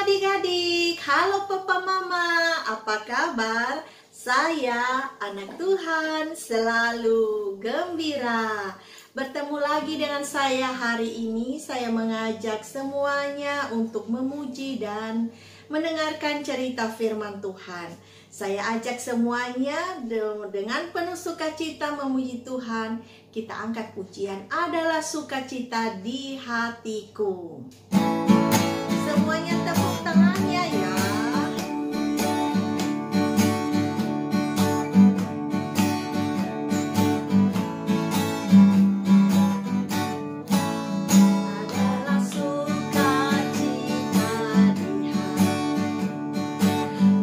adik-adik, halo papa mama, apa kabar? Saya anak Tuhan selalu gembira. Bertemu lagi dengan saya hari ini. Saya mengajak semuanya untuk memuji dan mendengarkan cerita firman Tuhan. Saya ajak semuanya dengan penuh sukacita memuji Tuhan. Kita angkat pujian, adalah sukacita di hatiku. Semuanya tepuk tangannya ya. Adalah sukacita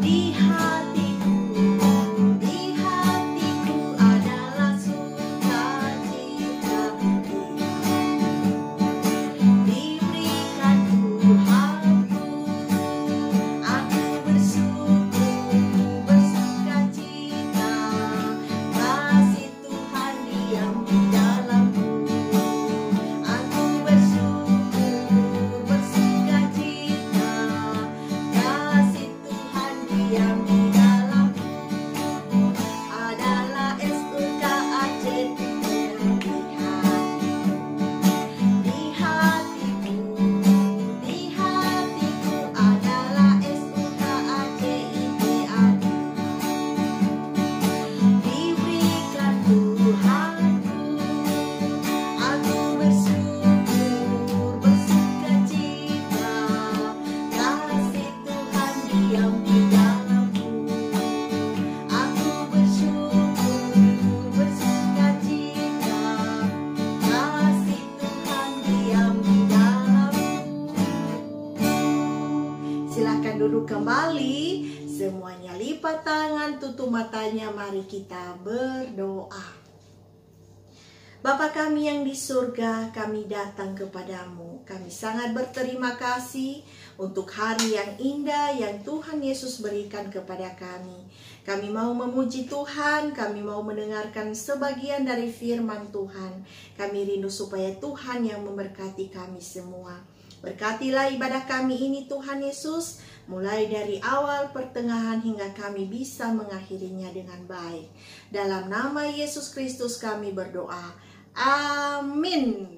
di hatiku, di hatiku adalah sukacita diberikan Tuhanku. Aku bersyukur, bersukacita, kasih Tuhan diam di dalamku. Aku bersyukur, bersukacita, kasih Tuhan diam di dalamku. Adalah SUKACITA di hatiku, di hatiku adalah SUKACITA diberikan Tuhanku. Aku bersyukur, bersukacita, kasih Tuhan diam di dalamku. Aku bersyukur, bersukacita, kasih Tuhan diam di dalamku. Silakan duduk kembali. Semuanya lipat tangan, tutup matanya, mari kita berdoa. Bapa kami yang di surga, kami datang kepadamu. Kami sangat berterima kasih untuk hari yang indah yang Tuhan Yesus berikan kepada kami. Kami mau memuji Tuhan, kami mau mendengarkan sebagian dari firman Tuhan. Kami rindu supaya Tuhan yang memberkati kami semua. Berkatilah ibadah kami ini Tuhan Yesus, mulai dari awal, pertengahan, hingga kami bisa mengakhirinya dengan baik. Dalam nama Yesus Kristus kami berdoa. Amin.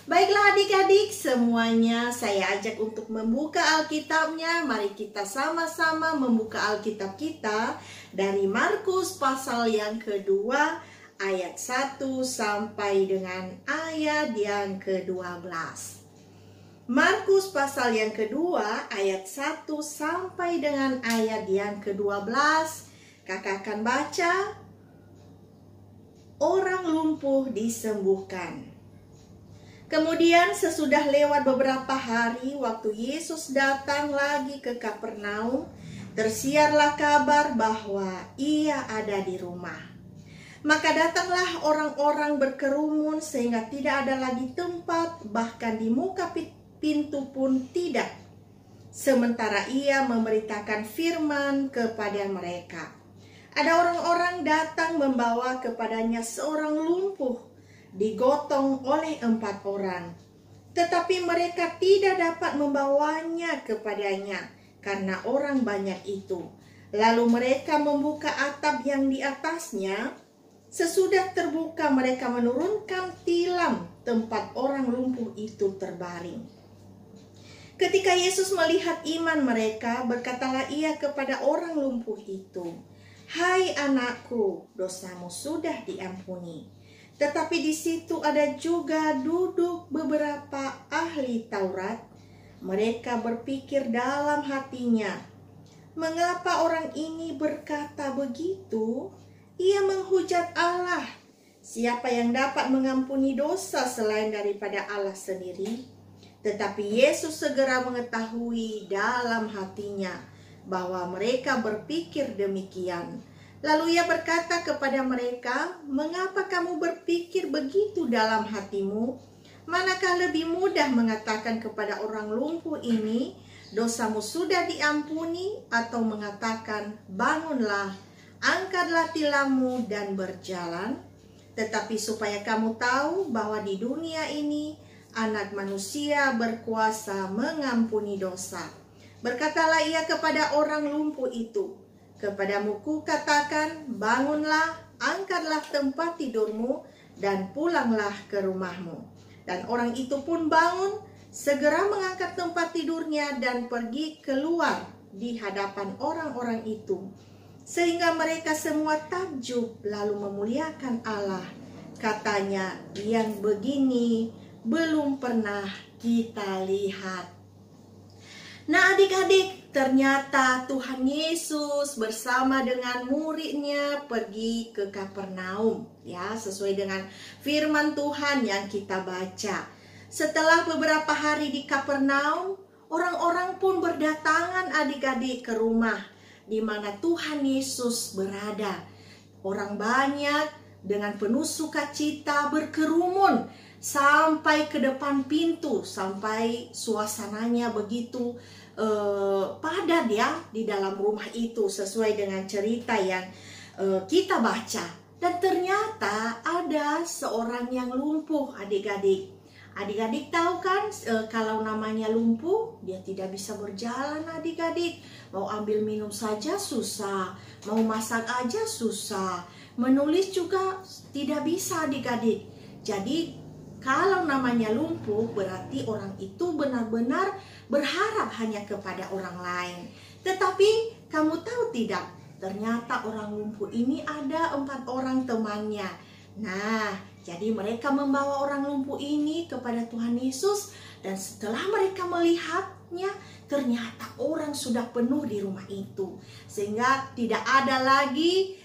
Baiklah adik-adik semuanya, saya ajak untuk membuka Alkitabnya. Mari kita sama-sama membuka Alkitab kita dari Markus pasal yang kedua, ayat 1 sampai dengan ayat yang ke-12. Markus pasal yang kedua, ayat 1 sampai dengan ayat yang ke-12. Kakak akan baca. Orang lumpuh disembuhkan. Kemudian sesudah lewat beberapa hari, waktu Yesus datang lagi ke Kapernaum, tersiarlah kabar bahwa ia ada di rumah. Maka datanglah orang-orang berkerumun sehingga tidak ada lagi tempat, bahkan di muka pintu pun tidak. Sementara ia memberitakan firman kepada mereka. Ada orang-orang datang membawa kepadanya seorang lumpuh, digotong oleh 4 orang. Tetapi mereka tidak dapat membawanya kepadanya, karena orang banyak itu. Lalu mereka membuka atap yang di atasnya. Sesudah terbuka mereka menurunkan tilam tempat orang lumpuh itu terbaring. Ketika Yesus melihat iman mereka, berkatalah ia kepada orang lumpuh itu, "Hai anakku, dosamu sudah diampuni." Tetapi di situ ada juga duduk beberapa ahli Taurat. Mereka berpikir dalam hatinya, "Mengapa orang ini berkata begitu? Ia menghujat Allah. Siapa yang dapat mengampuni dosa selain daripada Allah sendiri?" Tetapi Yesus segera mengetahui dalam hatinya bahwa mereka berpikir demikian. Lalu ia berkata kepada mereka, "Mengapa kamu berpikir begitu dalam hatimu? Manakah lebih mudah mengatakan kepada orang lumpuh ini, 'Dosamu sudah diampuni,' atau mengatakan, 'Bangunlah, angkatlah tilammu dan berjalan'? Tetapi supaya kamu tahu bahwa di dunia ini Anak Manusia berkuasa mengampuni dosa." Berkatalah ia kepada orang lumpuh itu, "Kepadamu kukatakan, bangunlah, angkatlah tempat tidurmu, dan pulanglah ke rumahmu." Dan orang itu pun bangun, segera mengangkat tempat tidurnya dan pergi keluar di hadapan orang-orang itu. Sehingga mereka semua takjub lalu memuliakan Allah. Katanya, "Yang begini belum pernah kita lihat." Nah adik-adik, ternyata Tuhan Yesus bersama dengan muridnya pergi ke Kapernaum, ya, sesuai dengan firman Tuhan yang kita baca. Setelah beberapa hari di Kapernaum, orang-orang pun berdatangan adik-adik ke rumah di mana Tuhan Yesus berada. Orang banyak dengan penuh sukacita berkerumun sampai ke depan pintu, sampai suasananya begitu padat ya di dalam rumah itu sesuai dengan cerita yang kita baca. Dan ternyata ada seorang yang lumpuh adik-adik. Adik-adik tahu kan kalau namanya lumpuh dia tidak bisa berjalan adik-adik. Mau ambil minum saja susah, mau masak aja susah, menulis juga tidak bisa adik-adik. Jadi kalau namanya lumpuh berarti orang itu benar-benar berharap hanya kepada orang lain. Tetapi kamu tahu tidak, ternyata orang lumpuh ini ada 4 orang temannya. Nah, jadi mereka membawa orang lumpuh ini kepada Tuhan Yesus. Dan setelah mereka melihatnya, ternyata orang sudah penuh di rumah itu. Sehingga tidak ada lagi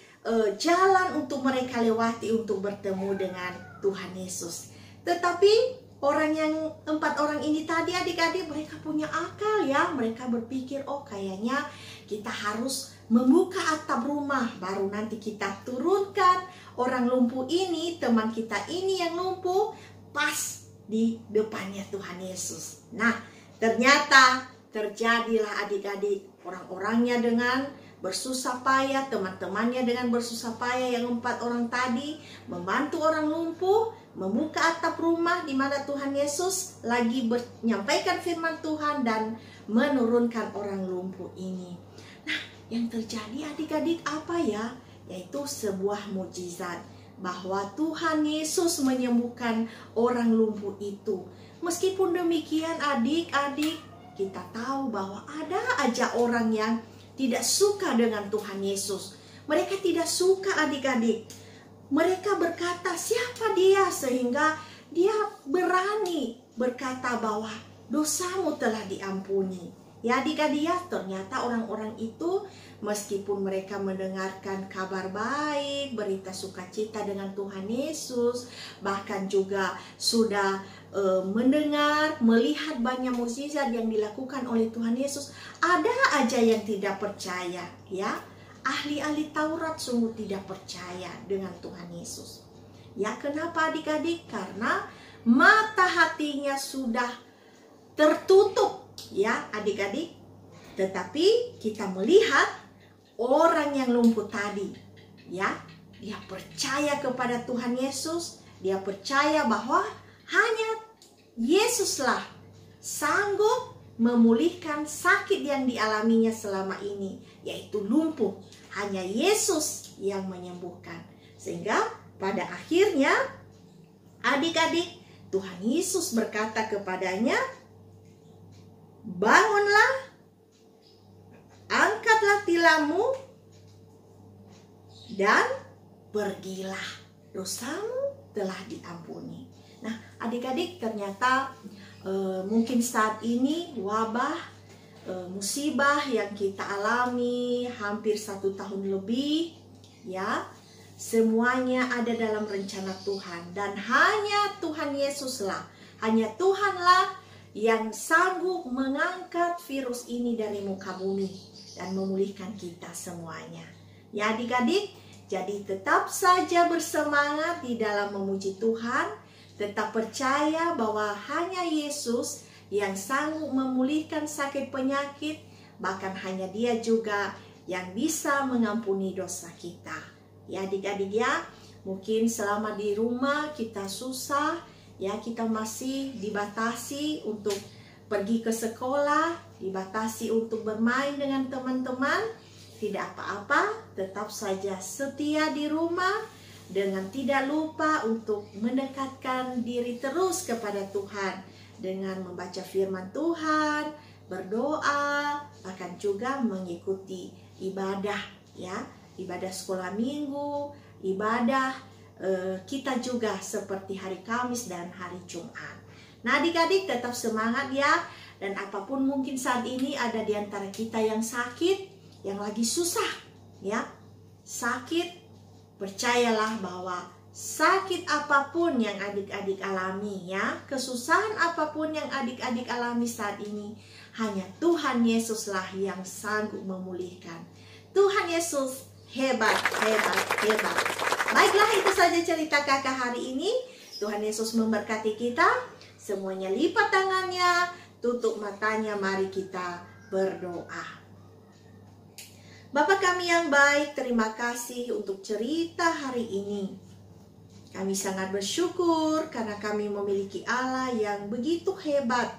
jalan untuk mereka lewati untuk bertemu dengan Tuhan Yesus. Tetapi yang 4 orang ini tadi adik-adik mereka punya akal ya. Mereka berpikir, oh kayaknya kita harus membuka atap rumah. Baru nanti kita turunkan orang lumpuh ini, teman kita ini yang lumpuh pas di depannya Tuhan Yesus. Nah ternyata terjadilah adik-adik, orang-orangnya dengan bersusah payah, teman-temannya dengan bersusah payah yang 4 orang tadi membantu orang lumpuh membuka atap rumah di mana Tuhan Yesus lagi menyampaikan firman Tuhan dan menurunkan orang lumpuh ini. Nah, yang terjadi adik-adik apa ya? Yaitu sebuah mukjizat bahwa Tuhan Yesus menyembuhkan orang lumpuh itu. Meskipun demikian adik-adik, kita tahu bahwa ada aja orang yang tidak suka dengan Tuhan Yesus. Mereka tidak suka adik-adik. Mereka berkata, siapa dia sehingga dia berani berkata bahwa dosamu telah diampuni. Ya adik-adik ya, ternyata orang-orang itu meskipun mereka mendengarkan kabar baik, berita sukacita dengan Tuhan Yesus, bahkan juga sudah mendengar, melihat banyak mukjizat yang dilakukan oleh Tuhan Yesus, ada aja yang tidak percaya ya. Ahli-ahli Taurat sungguh tidak percaya dengan Tuhan Yesus. Ya kenapa adik-adik? Karena mata hatinya sudah tertutup ya adik-adik. Tetapi kita melihat orang yang lumpuh tadi ya, dia percaya kepada Tuhan Yesus. Dia percaya bahwa hanya Yesuslah sanggup memulihkan sakit yang dialaminya selama ini, yaitu lumpuh. Hanya Yesus yang menyembuhkan. Sehingga pada akhirnya adik-adik, Tuhan Yesus berkata kepadanya, "Bangunlah, angkatlah tilammu, dan pergilah, dosamu telah diampuni." Nah adik-adik, ternyata mungkin saat ini wabah, musibah yang kita alami hampir 1 tahun lebih ya, semuanya ada dalam rencana Tuhan. Dan hanya Tuhan Yesuslah, hanya Tuhanlah yang sanggup mengangkat virus ini dari muka bumi dan memulihkan kita semuanya. Ya adik-adik, jadi tetap saja bersemangat di dalam memuji Tuhan. Tetap percaya bahwa hanya Yesus yang sanggup memulihkan sakit penyakit. Bahkan hanya Dia juga yang bisa mengampuni dosa kita. Ya adik-adik ya, mungkin selama di rumah kita susah ya, kita masih dibatasi untuk pergi ke sekolah, dibatasi untuk bermain dengan teman-teman, tidak apa-apa, tetap saja setia di rumah dengan tidak lupa untuk mendekatkan diri terus kepada Tuhan dengan membaca firman Tuhan, berdoa, bahkan juga mengikuti ibadah ya, ibadah sekolah minggu, ibadah kita juga seperti hari Kamis dan hari Jumat. Nah, adik-adik tetap semangat ya. Dan apapun mungkin saat ini ada di antara kita yang sakit, yang lagi susah ya, sakit, percayalah bahwa sakit apapun yang adik-adik alami ya, kesusahan apapun yang adik-adik alami saat ini, hanya Tuhan Yesuslah yang sanggup memulihkan. Tuhan Yesus hebat, hebat, hebat. Baiklah, itu saja cerita kakak hari ini. Tuhan Yesus memberkati kita. Semuanya lipat tangannya, tutup matanya, mari kita berdoa. Bapa kami yang baik, terima kasih untuk cerita hari ini. Kami sangat bersyukur karena kami memiliki Allah yang begitu hebat,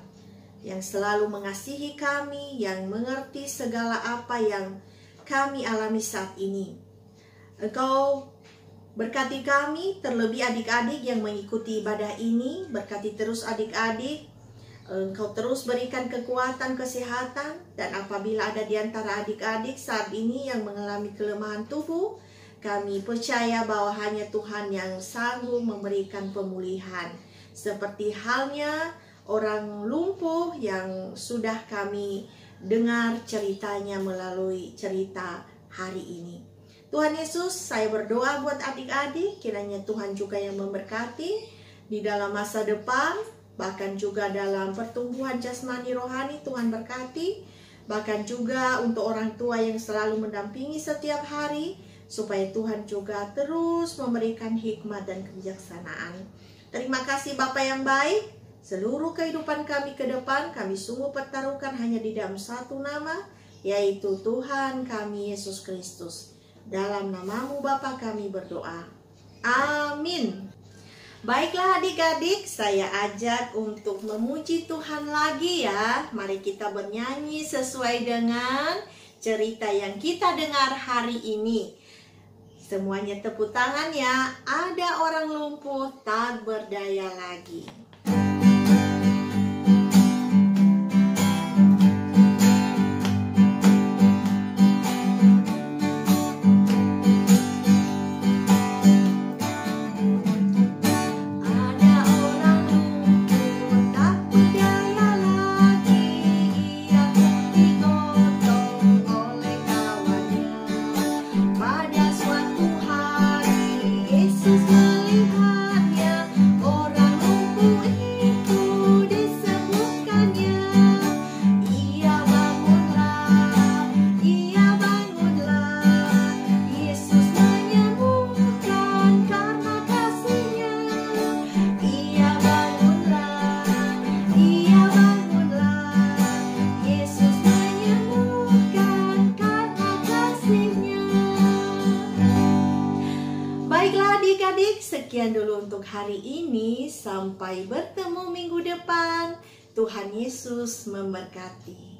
yang selalu mengasihi kami, yang mengerti segala apa yang kami alami saat ini. Engkau berkati kami, terlebih adik-adik yang mengikuti ibadah ini. Berkati terus adik-adik. Engkau terus berikan kekuatan, kesehatan. Dan apabila ada di antara adik-adik saat ini yang mengalami kelemahan tubuh, kami percaya bahwa hanya Tuhan yang sanggup memberikan pemulihan. Seperti halnya orang lumpuh yang sudah kami dengar ceritanya melalui cerita hari ini. Tuhan Yesus, saya berdoa buat adik-adik, kiranya Tuhan juga yang memberkati di dalam masa depan, bahkan juga dalam pertumbuhan jasmani rohani. Tuhan berkati, bahkan juga untuk orang tua yang selalu mendampingi setiap hari, supaya Tuhan juga terus memberikan hikmat dan kebijaksanaan. Terima kasih Bapa yang baik. Seluruh kehidupan kami ke depan, kami sungguh pertaruhkan hanya di dalam satu nama, yaitu Tuhan kami Yesus Kristus. Dalam namamu Bapa kami berdoa. Amin. Baiklah adik-adik, saya ajak untuk memuji Tuhan lagi ya. Mari kita bernyanyi sesuai dengan cerita yang kita dengar hari ini. Semuanya tepuk tangan ya. Ada orang lumpuh tak berdaya lagi. Sekian dulu untuk hari ini. Sampai bertemu minggu depan. Tuhan Yesus memberkati.